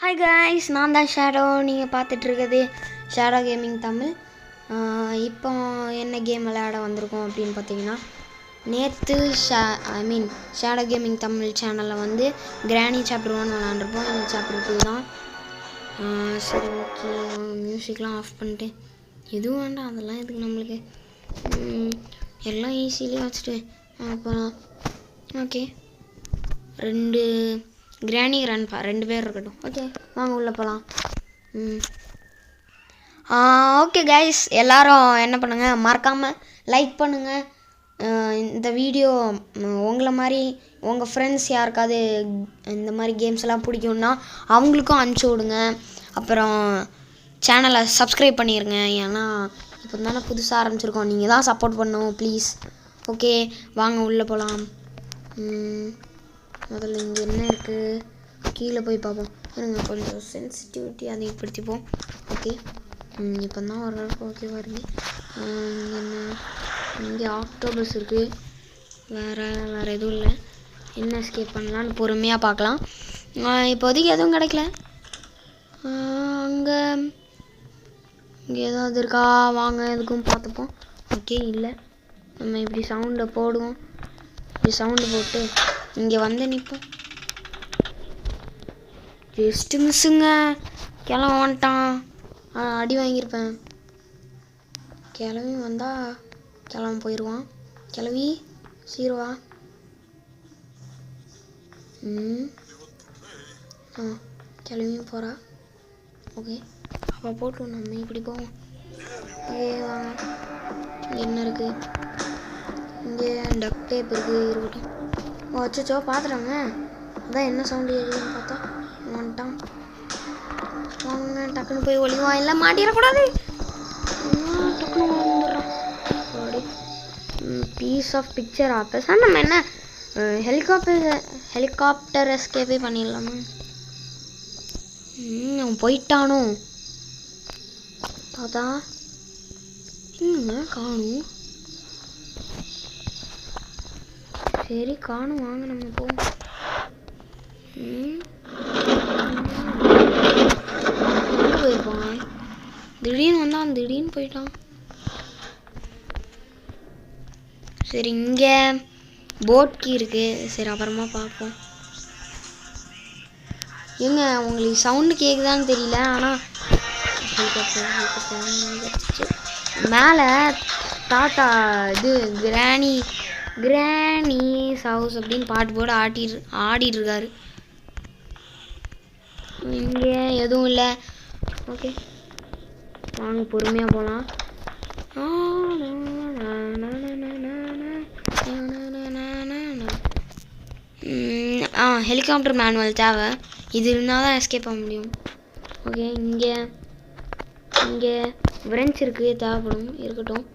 Hi guys, நான் தான் shadow. நீங்கள் பார்த்துட்ருக்கிறது ஷேடோ கேமிங் தமிழ். இப்போ என்ன கேம் விளையாட வந்திருக்கோம் அப்படின்னு பார்த்தீங்கன்னா, நேற்று ஷேடோ கேமிங் தமிழ் சேனலில் வந்து கிராணி சாப்டர் 1 விளாண்டுருப்போம். இந்த சாப்டர் 2 தான். சரி, ஓகே, மியூசிக்லாம் ஆஃப் பண்ணிட்டு எதுவும் வேண்டாம், அதெல்லாம் எதுக்கு நம்மளுக்கு, எல்லாம் ஈஸிலேயே வச்சுட்டு அப்புறம் ஓகே. கிராணி ரன்பா 2 பேர் இருக்கட்டும். ஓகே, வாங்க உள்ளே போகலாம். ஓகே கைஸ், எல்லோரும் என்ன பண்ணுங்கள், மறக்காமல் லைக் பண்ணுங்கள். இந்த வீடியோ உங்களை மாதிரி உங்கள் ஃப்ரெண்ட்ஸ் யாருக்காவது இந்த மாதிரி கேம்ஸ்லாம் பிடிக்கும்னா அவங்களுக்கும் அனுப்பிச்சி விடுங்க. அப்புறம் சேனலை சப்ஸ்கிரைப் பண்ணிடுங்க. ஏன்னா இப்போ தானே புதுசாக ஆரம்பிச்சிருக்கோம், நீங்கள் தான் சப்போர்ட் பண்ணணும் ப்ளீஸ். ஓகே, வாங்க உள்ளே போகலாம். முதல்ல இங்கே என்ன இருக்குது, கீழே போய் பார்ப்போம். கொஞ்சம் சென்சிட்டிவிட்டி அதிகப்படுத்திப்போம். ஓகே, இப்போ தான் ஓரளவுக்கு ஓகே வருது. இங்கே என்ன, இங்கே ஆக்டோபஸ் இருக்குது. வேறு எதுவும் இல்லை. என்ன எஸ்கேப் பண்ணலான்னு பொறுமையாக பார்க்கலாம். இப்போதைக்கு எதுவும் கிடைக்கல. இங்கே ஏதாவது இருக்கா, வாங்க எதுக்கும் பார்த்துப்போம். ஓகே, இல்லை. நம்ம இப்படி சவுண்டை போடுவோம். இப்படி சவுண்டு போட்டு இங்கே வந்து நிற்போம். ஜஸ்ட்டு மிஸ்ஸுங்க, கிளம்ப வந்துட்டான். அடி வாங்கியிருப்பேன். கிளவி வந்தால் கிளம்ப போயிடுவான். கிளவி சீருவா. கிளவியும் போகிறா. ஓகே, அப்போ போட்டு நம்ம இப்படி போவோம். ஓகே, வாங்க. என்ன இருக்குது, இங்கே டக் டேப் இருக்குது, இருக்கட்டும். வச்சோ பார்த்துட்டாங்க. அதான் என்ன சவுண்டு ஏறிதுன்னு பார்த்தா வந்துட்டான். வாங்க, டக்குன்னு போய் ஒளிவான், இல்லை மாட்டிடக்கூடாது. டக்குன்னு வந்துடுறான். சாரி, பீஸ் ஆஃப் பிக்சர் ஆப்பஸ். நம்ம என்ன ஹெலிகாப்டர் எஸ்கேப்பே பண்ணிடலாமா? அவன் போயிட்டானோ தாத்தா? இன்னுங்க காணும். சரி, காணும், வாங்க நம்ம போவோம். போயிருப்பான். திடீர்னு வந்தான், திடீர்னு போயிட்டான். சரி, இங்கே போட் கீ இருக்கு. சரி, அப்புறமா பார்ப்போம். ஏங்க, உங்களுக்கு சவுண்டு கேட்குதான்னு தெரியல, ஆனால் மேலே தாத்தா இது கிராணிஸ் ஹவுஸ் அப்படின்னு பாட்டு போட்டு ஆடிட்டு இருக்காரு. இங்கே எதுவும் இல்லை. ஓகே, வாங்க பொறுமையாக போகலாம். ஹெலிகாப்டர் மேனுவல் தேவை. இது இருந்தால் தான் எஸ்கேப் ஆக முடியும். ஓகே, இங்கே ஃப்ரெண்ட்ஸ் இருக்குது, தேவைப்படும், இருக்கட்டும்.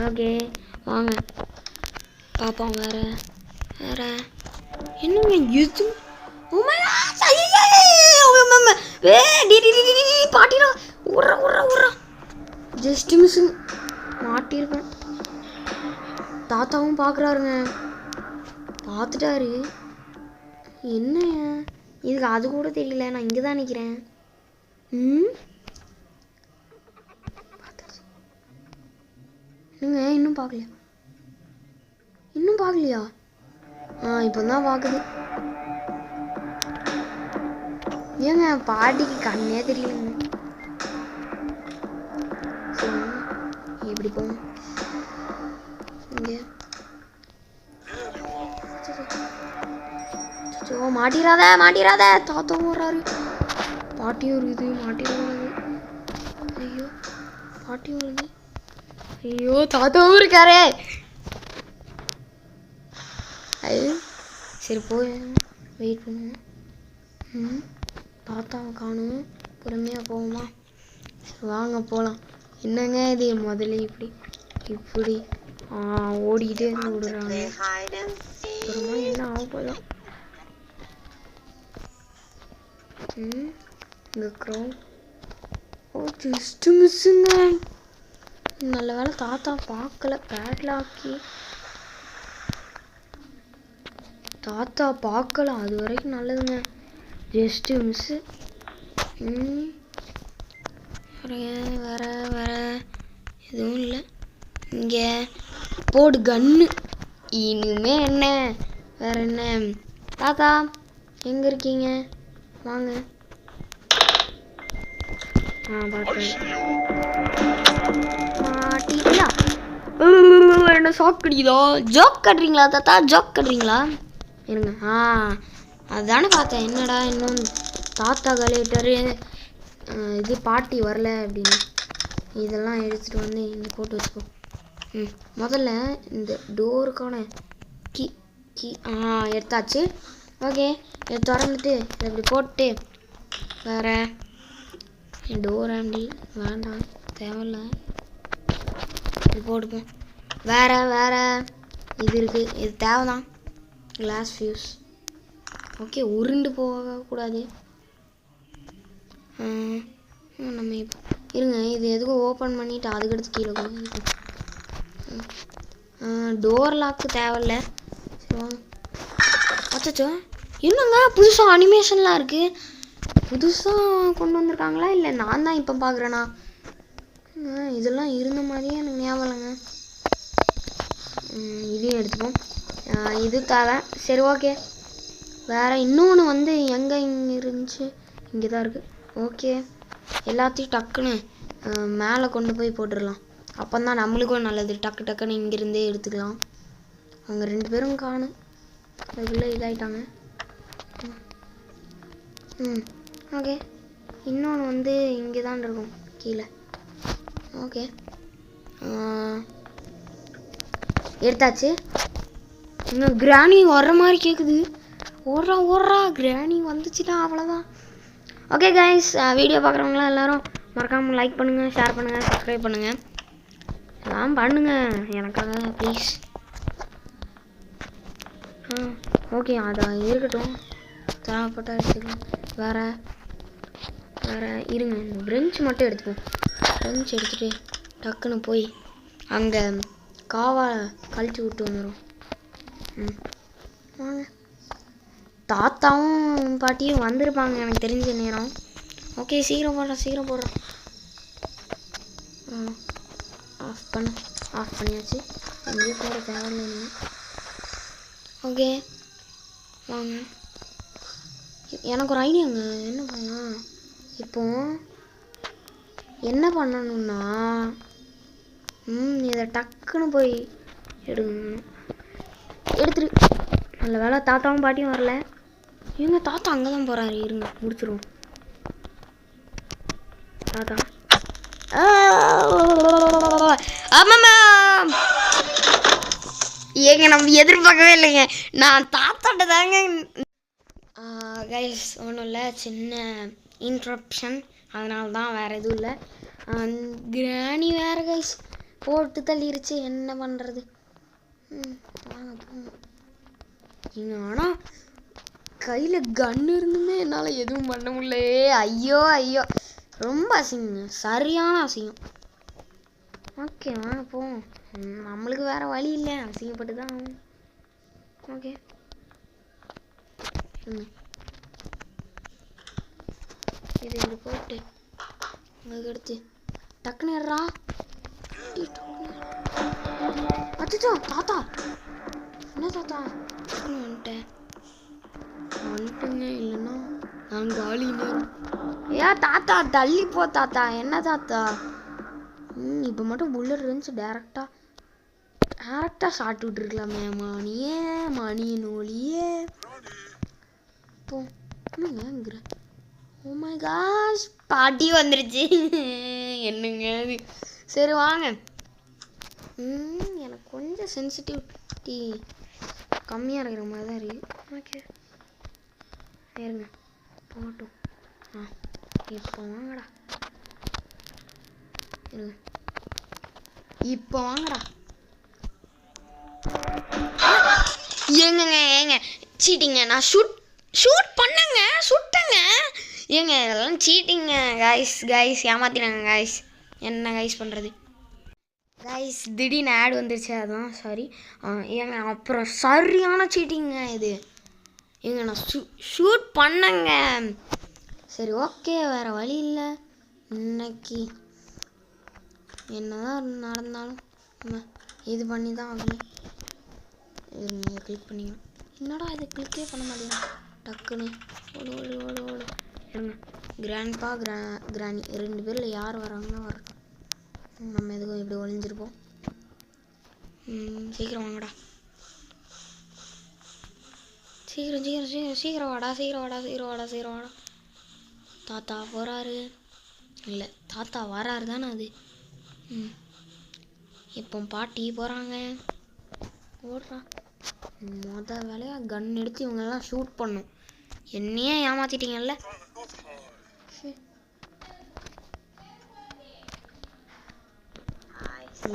ஓகே, வாங்க பார்ப்போம். வேறு என்னங்க இது? பாட்டிடா, உர்றா ஜஸ்ட் மிஸ்ஸு, மாட்டிருப்பேன். தாத்தாவும் பார்க்குறாருங்க, பார்த்துட்டாரு. என்ன இதுக்கு அது கூட தெரியல, நான் இங்கே தான் நிற்கிறேன். என்னங்க, இன்னும் பார்க்கலையா? இப்போ தான் பார்க்குது. ஏங்க, பாட்டிக்கு கண்ணே தெரியலங்க. சரி, எப்படி போவோம்? இங்கே மாட்டிராத. தாத்தாவும் வர்றாரு, பாட்டியும் இருக்குது, மாட்டிடக்கூடாது. ஐயோ, பாட்டியும் வருது. ஐயோ, தாத்தாவும் இருக்காரே. சரி, போய் வெயிட் பண்ணுவோம். தாத்தாவை காணும், பொறுமையாக போவோமா? வாங்க போகலாம். என்னங்க இது, முதல்ல இப்படி ஓடிக்கிட்டே இருந்து விடுறாங்க. அப்புறமா என்ன ஆக போதும். இந்த க்ரௌட் ஜஸ்ட் மிஸ்ஸுங்க. நல்ல வேலை தாத்தா பார்க்கல. பேட்லாக்கி தாத்தா பார்க்கல, அது வரைக்கும் நல்லதுங்க. Just miss. வேற வேற எதுவும் இல்லை. இங்கே போடு கன்னு. இனிமே என்ன வேற என்ன? தாத்தா எங்கே இருக்கீங்க? வாங்க. பார்த்தேன். மாட்டிங்களா? என்ன ஷாக் கடிக்குதோ? ஜோக் கட்டுறீங்களா தாத்தா? ஜோக் கட்டுறீங்களா? இருங்க. அதுதானே பார்த்தேன். என்னடா இன்னும் தாத்தா கலேட்டரு இது பாட்டி வரல அப்படின்னு. இதெல்லாம் எடுத்துகிட்டு வந்து இங்கே போட்டு வச்சுக்கோ. முதல்ல இந்த டோருக்கான கீ கீ எடுத்தாச்சு. ஓகே, இதை திறந்துட்டு இதை இப்படி போட்டு வேறு டோர் ஹேண்டில் வேண்டாம், தேவையில்லை, இது போட்டுப்போம். வேறு வேறு இது இருக்குது, இது தேவைதான். Class fuse. ஓகே, உருண்டு போகக்கூடாது. நம்ம இப்போ இருங்க, இது எதுக்கும் ஓப்பன் பண்ணிவிட்டு அதுக்கடுத்து கீழே போய் டோர் லாக்கு தேவையில்ல. சரி வாங்க. அச்சோ, என்னங்க புதுசாக அனிமேஷன்லாம் இருக்குது? புதுசாக கொண்டு வந்திருக்காங்களா இல்லை நான் தான் இப்போ பார்க்குறேண்ணா? இதெல்லாம் இருந்த மாதிரியே எனக்கு ஞாபகம் இல்லைங்க. இதையும் எடுத்துப்போம். இது தேவை. சரி ஓகே. வேறு இன்னொன்று வந்து எங்கே இங்கே இருந்துச்சு? இங்கே தான் இருக்குது. ஓகே, எல்லாத்தையும் டக்குன்னு மேலே கொண்டு போய் போட்டுடலாம். அப்போ தான் நம்மளுக்கும் நல்லது. டக்கு டக்குன்னு இங்கேருந்தே எடுத்துக்கலாம். அவங்க 2 பேரும் காணும், அதுக்குள்ளே இதாகிட்டாங்க. ஓகே, இன்னொன்று வந்து இங்கே தான் இருக்கும் கீழே. ஓகே, எடுத்தாச்சு. இன்னும் கிராணி வர்ற மாதிரி கேட்குது. ஓடுறா கிராணி வந்துச்சுன்னா அவ்வளோதான். ஓகே கைஸ், வீடியோ பார்க்குறவங்களாம் எல்லோரும் மறக்காமல் லைக் பண்ணுங்கள், ஷேர் பண்ணுங்கள், சப்ஸ்கிரைப் பண்ணுங்கள். எல்லாம் பண்ணுங்கள் எனக்காக ப்ளீஸ். ஓகே, அதை இருக்கட்டும், தேவைப்பட்ட எடுத்துக்கலாம். வேறு இருங்க, இந்த பிரெஞ்ச் மட்டும் எடுத்துப்போம். பிரெஞ்ச் எடுத்துகிட்டு டக்குன்னு போய் அங்கே காவா கழிச்சு விட்டு வந்துடும். வாங்க. தாத்தாவும் பாட்டியும் வந்திருப்பாங்க எனக்கு தெரிஞ்ச நேரம். ஓகே, சீக்கிரம் போடுறேன். ஆஃப் பண்ணியாச்சு. எங்கேயும் போட தேவையில்லை. ஓகே வாங்க. எனக்கு ஒரு ஐடியாங்க. என்ன பண்ணலாம் இப்போ? என்ன பண்ணணும்னா இதை டக்குன்னு போய் எடுத்துரு. நல்ல வேலை தாத்தாவும் பாட்டியும் வரல. இவங்க தாத்தா அங்கே தான் போகிறாரு. இருங்க முடிச்சிருவோம். தாத்தா ஆமாம்மா ஏங்க, நம்ம எதிர்பார்க்கவே இல்லைங்க. நான் தாத்தாட்ட தாங்க. கைஸ் ஒன்றும் இல்லை, சின்ன இன்ட்ரப்ஷன், அதனால தான், வேறு எதுவும் இல்லை. கிராணி வேறு கைஸ் போட்டு தள்ளிருச்சு. என்ன பண்ணுறது? வாங்க போங்க. ஆனால் கையில் கன்று இருந்துமே என்னால் எதுவும் பண்ண முடியலையே. ஐயோ ரொம்ப அசிங்க, சரியான அசிங்கம். ஓகே வாங்க போவோம். நம்மளுக்கு வேறு வழி இல்லை, அசிங்கப்பட்டு தான் ஆகும். ஓகே இது இப்படி போட்டு உங்களுக்கு எடுத்து டக்குன்னு ஏறா. அச்சோ தாத்தா, என்ன தாத்தா வந்துட்டுங்க, இல்லைன்னா நான் காலின்னு. தாத்தா தள்ளி போ தாத்தா. என்ன தாத்தா? இப்போ மட்டும் புல்லட் இருந்துச்சு, டேரெக்டாக ஷாட் விட்டுருக்கலாமே. மணியின் ஒளியே போ. என்னங்கிற? ஓ மை காஷ், பாட்டி வந்துருச்சு. என்னங்க அது? சரி வாங்க. எனக்கு கொஞ்சம் சென்சிட்டிவிட்டி கம்மியாக இருக்கிற மாதிரி தான் இருக்குது. ஓகே இருங்க போகட்டும். இப்போ வாங்கடா. இருங்க இப்போ வாங்கடா. ஏங்க சீட்டிங்க. நான் ஷூட் பண்ணேங்க, சுட்டேங்க. ஏங்க இதெல்லாம் சீட்டிங்க கைஸ் ஏமாத்தினாங்க கைஸ். என்ன கைஸ் பண்ணுறது கைஸ்? திடீர்னு ஆட் வந்துருச்சு, அதான் சாரி. ஏங்க அப்புறம் சரியான சீட்டிங்க இது. ஏங்க நான் ஷூட் பண்ணேங்க. சரி ஓகே, வேறு வழி இல்லை. இன்னைக்கு என்னதான் நடந்தாலும் நம்ம இது பண்ணி தான் ஆகணும். நீங்கள் கிளிக் பண்ணிக்கணும். என்னடா இது கிளிக்கே பண்ண மாட்டேங்க டக்குன்னு. ஓடு ஓடு ஓடு ஓடு இருங்க. கிராண்ட்பா கிராணி 2 பேரில் யார் வராங்கன்னா வரட்டும். நம்ம எதுக்கும் இப்படி ஒளிஞ்சிருப்போம். சீக்கிரம் வாங்கடா. சீக்கிரம் சீக்கிரம் சீக்கிரம் சீக்கிரம் வாடா சீக்கிரம் வாடா சீக்கிரம் வாடா சீக்கிரம் வாடா. தாத்தா போகிறாரு. இல்லை, தாத்தா வராரு தானே அது. இப்போ பாட்டி போகிறாங்க. ஓடுறா. வேலையாக கன் எடுத்து இவங்கெல்லாம் ஷூட் பண்ணும். என்னையே ஏமாத்திட்டீங்கல்ல.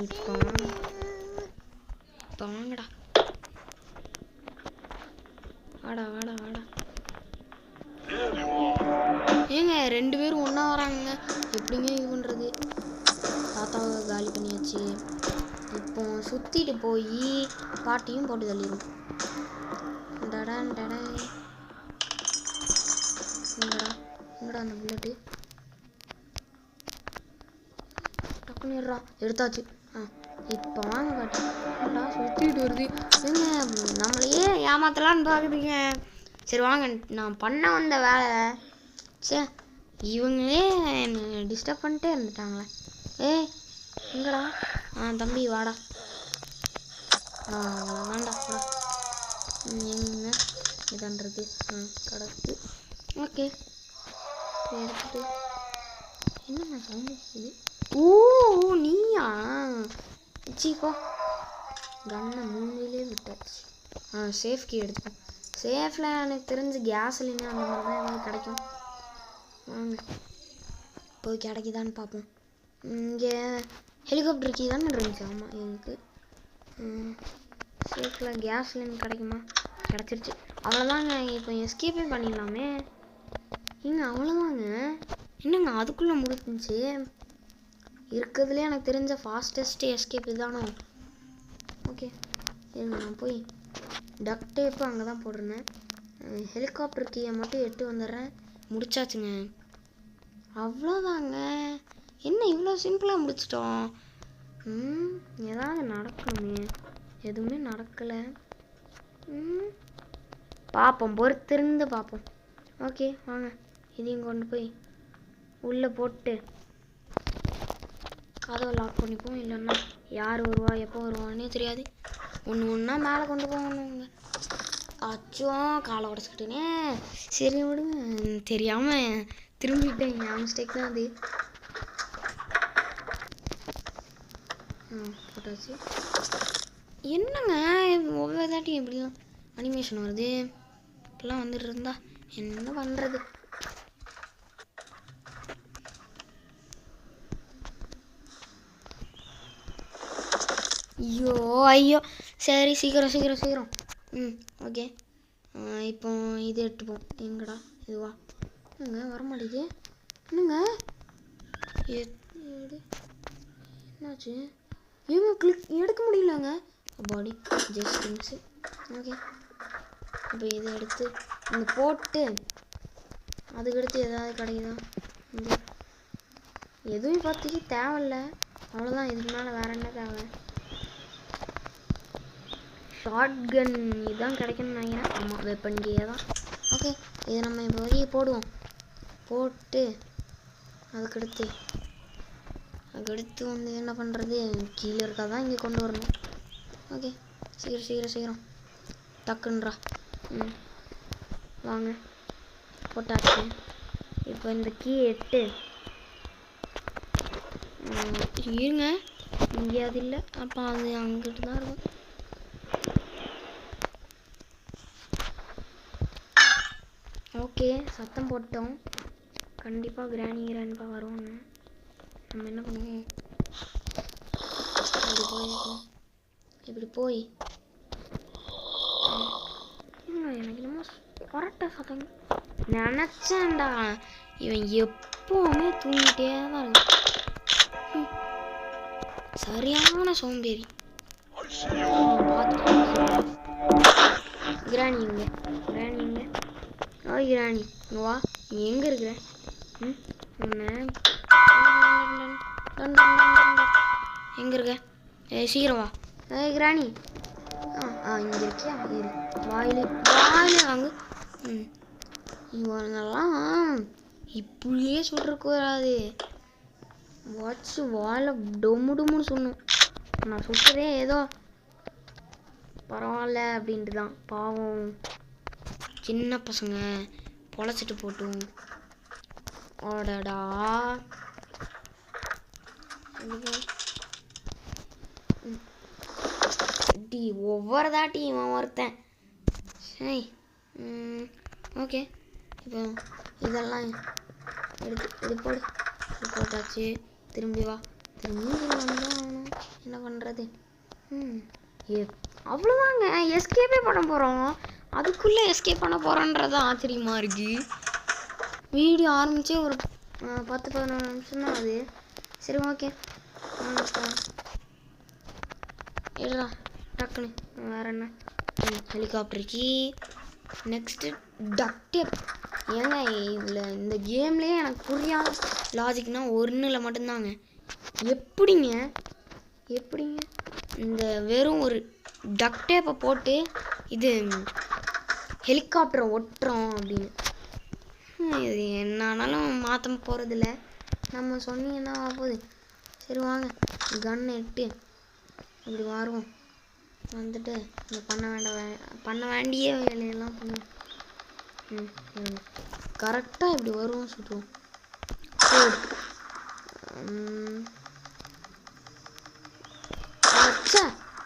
இப்போ வாங்கடா. வாடா வாடா வாடா. ஏங்க 2 பேரும் ஒன்றா வராங்க. எப்படிங்க இது பண்ணுறது? தாத்தாவை காலி பண்ணியாச்சு. இப்போ சுற்றிட்டு போய் பாட்டியும் போட்டு தள்ளிடும். டடான் டடான். எங்கடா அந்த புல்லட்டு? டக்குன்னு எடுத்தாச்சு. இப்போ வாங்க பாட்டி. சுற்றிட்டு வருது. ஏங்க நம்மளையே ஏமாத்தலான்னு பார்க்குதுங்க. சரி வாங்க, நான் பண்ண வந்த வேலை. சே, இவங்களே என்னை டிஸ்டர்ப் பண்ணிட்டே இருந்துட்டாங்களே. எங்கடா? தம்பி வாடா. வேண்டா வாடா. எங்க இதான்றது கிடக்கு. ஓகே, எடுத்துட்டு என்னம்மா சவுண்ட் இது? ஓ நீயா? சீப்போ கண்ணை மூங்கிலே விட்டாச்சு. சேஃப் கீ எடுத்துப்போம். சேஃபில் எனக்கு தெரிஞ்சு கேஸ்லின்னு அந்த மாதிரி தான் ஏதாவது கிடைக்கும். வாங்க போய் கிடைக்குதான்னு பார்ப்போம். இங்கே ஹெலிகாப்டர் கீ தானே இருந்துச்சு. ஆமாம், எனக்கு சேஃபில் கேஸ்லின் கிடைக்குமா? கிடச்சிருச்சு. அவ்வளோதாங்க. இப்போ எஸ்கேப்பே பண்ணிடலாமே. அவ்வளோதாங்க. என்னங்க அதுக்குள்ளே முடிஞ்சிச்சு? இருக்கிறதுலே எனக்கு தெரிஞ்ச ஃபாஸ்டஸ்ட்டு எஸ்கேப் இதுதானோ. ஓகே இருங்க, நான் போய் டக் டேப்பு அங்கே தான் போட்டிருந்தேன். ஹெலிகாப்டர் கீயை மட்டும் எட்டு வந்துடுறேன். முடிச்சாச்சுங்க. அவ்வளோதாங்க. என்ன இவ்வளோ சிம்பிளாக முடிச்சிட்டோம்? ஏதாவது நடக்கணுமே. எதுவுமே நடக்கலை. பார்ப்போம், பொறுத்திருந்து பார்ப்போம். ஓகே வாங்க, இதையும் கொண்டு போய் உள்ளே போட்டு கதவை லாக் பண்ணிப்போம். இல்லைன்னா யார் வருவா எப்போ வருவான்னே தெரியாது. ஒன்றா மேலே கொண்டு போகணுங்க. அச்சும் காலை உடச்சிக்கிட்டேனே. சரி விடுங்க, தெரியாமல் திரும்பிட்டேன். என் மிஸ்டேக் தான் அது. போட்டாச்சு. என்னங்க ஒவ்வொரு தாட்டியும் எப்படிலாம் அனிமேஷன் வருது? இப்படிலாம் வந்துட்டு இருந்தா என்ன பண்ணுறது? ஐயோ சரி, சீக்கிரம் சீக்கிரம் சீக்கிரம். ஓகே, இப்போ இது எடுத்துப்போம். எங்கடா இதுவா? வரமாட்டேங்குது. என்னங்க என்னாச்சு? கிளிக் எடுக்க முடியலங்க. பாடி ஜஸ்ட் திங்ஸு. ஓகே, இப்போ இதை எடுத்து இங்கே போட்டு அதுக்கடுத்து ஏதாவது கிடைக்குதா? எதுவும் பார்த்துக்கு தேவையில்லை. அவ்வளோதான். இதுக்கு மேலே வேறு என்ன தேவை? ஷார்ட் கன் இதுதான் கிடைக்கணும்னு நினைக்கிறேன். ஆமாம், வெப்பன் கீயே தான். ஓகே, இதை நம்ம இப்போ வரைக்கும் போடுவோம். போட்டு அதுக்கடுத்து வந்து என்ன பண்ணுறது? கீழே இருக்காதான் இங்கே கொண்டு வரணும். ஓகே, சீக்கிரம் சீக்கிரம் சீக்கிரம் டக்குன்றா. வாங்க போட்டாச்சு. இப்போ இந்த கீ எட்டு இருங்க. இங்கே அது இல்லை. அப்போ அது அங்கிட்டு தான் இருக்கும். ஓகே, சத்தம் போட்டோம். கண்டிப்பாக கிராண்ட்பா வருவாங்க. நம்ம என்ன பண்ணுவோம்? இப்படி போய் எனக்கு என்னமோ கரெக்டாக சத்தம் நினச்சேன்டா. இவன் எப்போவுமே தூங்கிட்டே தான் இருக்கும். சரியான சோம்பேறி. கிராணி இங்கே. கிராணி இங்கே. கிராணி இங்கே வா. நீ எங்கே இருக்கிற? எங்கே இருக்க? சீக்கிரம் வா. கிராணி இங்கே இருக்கியா? வாயிலே வாங்கு. இவனெல்லாம் இப்படியே சுட்டுருக்கூடாது. வாட்ச் வாழை டொம்முன்னு சொன்னோம். நான் சுட்டுறதே ஏதோ பரவாயில்ல அப்படின்ட்டு தான். பாவம் சின்ன பசங்க பொழைச்சிட்டு போட்டும். ஓடடா ஒவ்வொரு தாட்டி இவன் ஒருத்தன். சரி ஓகே, இப்போ இதெல்லாம் எடுத்து இது போட்டாச்சு. திரும்பி வா. திரும்பி வந்தால் என்ன பண்ணுறது? அவ்வளோதாங்க, எஸ்கேப்பே பண்ண போகிறோம். அதுக்குள்ளே எஸ்கேப் பண்ண போகிறோன்றது ஆச்சரியமாக இருக்குது. வீடியோ ஆரம்பித்தே ஒரு 10-11 நிமிஷம் தான் அது. சரி ஓகே, எடுறா டக்குன்னு. வேறு என்ன? ஹெலிகாப்டருக்கு நெக்ஸ்ட்டு டக்ட் டேப். ஏங்க இதில் இந்த கேம்லேயே எனக்கு புரியாத லாஜிக்னா ஒன்றில் மட்டும்தாங்க. எப்படிங்க இந்த வெறும் ஒரு டக்ட் டேப்பை போட்டு இது ஹெலிகாப்டரை ஒட்டுறோம் அப்படின்னு. இது என்னானாலும் மாற்ற போகிறதில்ல. நம்ம சொன்னீங்கன்னா ஆகுது. சரி வாங்க, கன் எட்டு இப்படி வருவோம். வந்துட்டு இந்த பண்ண வேண்டிய வேலையெல்லாம் பண்ணுவோம். கரெக்டாக இப்படி வருவோம், சுற்றுவோம்.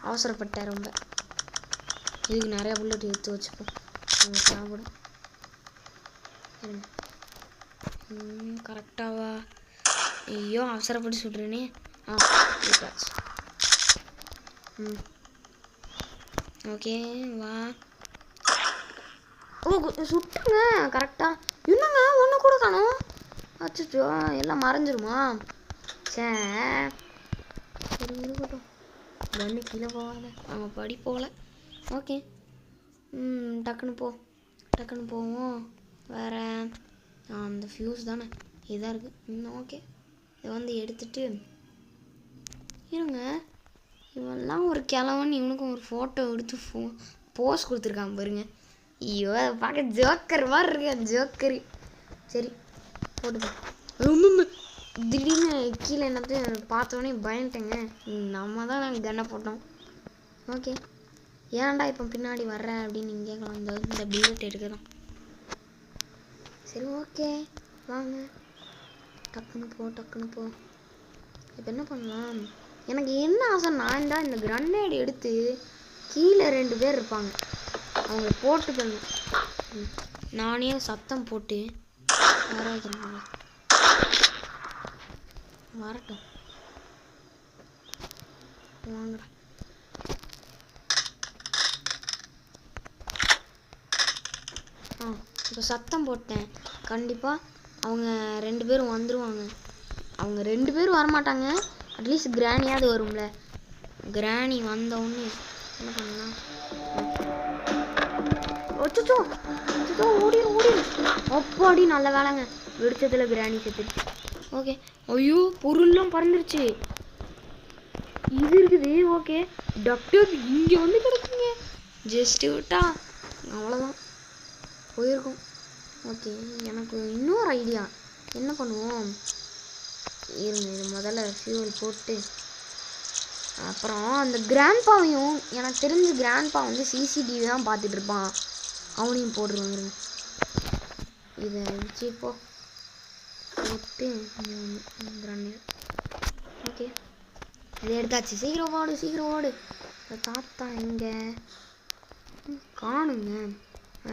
அவசரப்பட்டேன் ரொம்ப. இதுக்கு நிறையா புல்லட் எடுத்து வச்சுப்போம். சாப்பிடும் கரெக்டாவா? ஐயோ அவசரப்பட்டு சுடுறேனே. ஓகே வா. சுட்டுங்க கரெக்டாக. என்னங்க ஒன்று கூட காணும். அச்சோ எல்லாம் மறைஞ்சிருமா? சரி இருக்கட்டும். கண்ணு கீழே போகாத, அவன் படி போகல. ஓகே டக்குன்னு போவோம். வேறு அந்த ஃபியூஸ் தானே இதாக இருக்குது. ஓகே, இதை வந்து எடுத்துட்டு இருங்க. இவெல்லாம் ஒரு கிழவன். இவனுக்கும் ஒரு ஃபோட்டோ எடுத்து போஸ் கொடுத்துருக்கான் பாருங்க. ஐயோ அதை பார்க்க ஜோக்கர் மாதிரி இருக்கேன், ஜோக்கரு. சரி போட்டுப்போம். ரொம்ப திடீர்னு கீழே என்னத்தையும் பார்த்தோன்னே பயந்துட்டேங்க. நம்ம தான் நாங்கள் கண்ணை போட்டோம். ஓகே, ஏன்டா இப்போ பின்னாடி வர்ற அப்படின்னு நீங்கள் கேட்கலாம். இந்த புல்லட் எடுக்கலாம். சரி ஓகே வாங்க, டக்குன்னு போ. இப்போ என்ன பண்ணலாம்? எனக்கு என்ன ஆசைன்னா, இந்த கிரனேட் எடுத்து கீழே 2 பேர் இருப்பாங்க, அவங்க போட்டு பண்ணணும். நானே சத்தம் போட்டு வர வைக்கிறேன். வரட்டும் வாங்க. இப்போ சத்தம் போட்டேன். கண்டிப்பாக அவங்க 2 பேரும் வந்துடுவாங்க. அவங்க 2 பேரும் வரமாட்டாங்க, அட்லீஸ்ட் கிராணியாவது வரும்ல. கிராணி வந்தவுடனே என்ன பண்ணலாம்? அச்சோ ஓடிடு. அப்பாடி நல்ல வேலைங்க, வெடிச்சதில் கிராணி செத்துருச்சு. ஓகே. ஐயோ பொருள்லாம் பறந்துருச்சு. இது இருக்குது. ஓகே, டாக்டர் இங்கே வந்து கிடக்குங்க. ஜஸ்ட் விட்டா அவ்வளோதான் போயிருக்கும். ஓகே, எனக்கு இன்னொரு ஐடியா. என்ன பண்ணுவோம்? இருங்க, இது முதல்ல ஃபியூல் போட்டு அப்புறம் அந்த கிராண்ட்பாவையும், எனக்கு தெரிஞ்ச கிராண்ட்பா வந்து சிசிடிவி தான் பார்த்துட்டு இருப்பான், அவனையும் போட்டுருவாங்க. இதை வச்சு போட்டு கிராண்ட். ஓகே, இதை எடுத்தாச்சு. சீக்கிரம் ஓடு. தாத்தா எங்கே காணுங்க?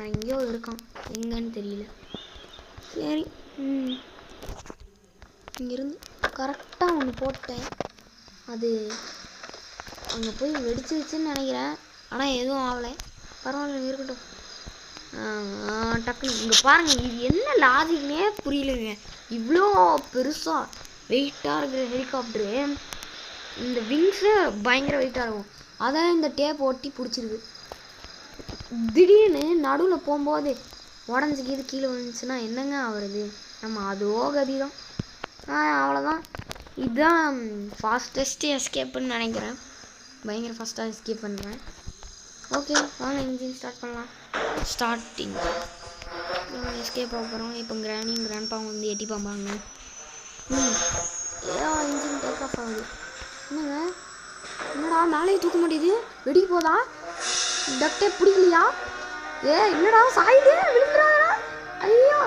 எங்கேயோ இருக்கான், எங்கன்னு தெரியல. சரி இங்கிருந்து கரெக்டாக ஒன்று போட்டேன். அது அங்கே போய் வெடிச்சிருச்சுன்னு நினைக்கிறேன். ஆனால் எதுவும் ஆகலை, பரவாயில்ல இருக்கட்டும். டக்குன்னு இங்கே பாருங்கள், இது என்ன லாஜிக்னே புரியலைங்க. இவ்வளோ பெருசாக வெயிட்டாக இருக்கிற ஹெலிகாப்டரு, இந்த விங்ஸு பயங்கர வெயிட்டாக இருக்கும். அதான் இந்த டேப் ஒட்டி பிடிச்சிருக்கு. திடீர்னு நடுவில் போகும்போது உடஞ்சிக்கிது கீழே விழுந்துச்சுன்னா என்னங்க ஆகுறது? நம்ம அதோ கதி தான். அவ்வளோதான். இதுதான் ஃபாஸ்டஸ்ட்டு எஸ்கேப்புன்னு நினைக்கிறேன். பயங்கர ஃபாஸ்ட்டாக எஸ்கேப் பண்ணுறேன். ஓகே வாங்க இன்ஜின் ஸ்டார்ட் பண்ணலாம். ஸ்டார்டிங் எஸ்கேப் ஆக போகிறோம். இப்போ கிராண்டியும் கிராண்ட்பாவும் வந்து எட்டி பார்ப்பாங்க. ஏதோ இன்ஜின் டேக் ஆஃப் ஆகுது. என்னங்க என்னடா மேலேயே தூக்க மாட்டேது? வெடிக்க போதா? டக்டே பிடிக்கலையா? என்னடா சாயுது விழுந்துடாதா? ஐயோ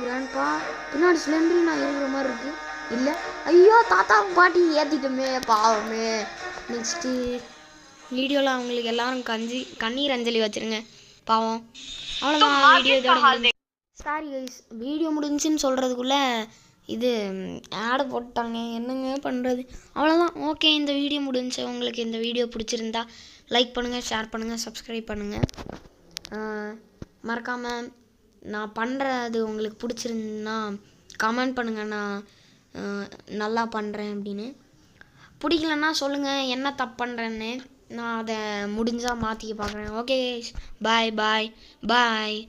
கிராண்ட்பா பின்னாடி சிலிண்டர் நான் இருக்கிற மாதிரி இருக்கு. இல்லை ஐயோ தாத்தா பாட்டி ஏற்றிட்டோமே பாவமே. நெக்ஸ்ட்டு வீடியோவில் அவங்களுக்கு எல்லாரும் கண்ணீர் அஞ்சலி வச்சுருங்க பாவம். அவ்வளோதான் வீடியோ இதோட. சாரி கைஸ், வீடியோ முடிஞ்சுன்னு சொல்கிறதுக்குள்ளே இது ஆடை போட்டாங்க. என்னங்க பண்ணுறது? அவ்வளோதான். ஓகே இந்த வீடியோ முடிஞ்சு. உங்களுக்கு இந்த வீடியோ பிடிச்சிருந்தா லைக் பண்ணுங்கள், ஷேர் பண்ணுங்கள், சப்ஸ்கிரைப் பண்ணுங்கள். மறக்காமல் நான் பண்ணுறது உங்களுக்கு பிடிச்சிருந்துன்னா கமெண்ட் பண்ணுங்கள். நான் நல்லா பண்ணுறேன் அப்படின்னு. பிடிக்கலன்னா சொல்லுங்கள் என்ன தப்பு பண்ணுறேன்னு. நான் அதை முடிஞ்சால் மாற்றிக்க பார்க்குறேன். ஓகே பாய் பாய் பாய்.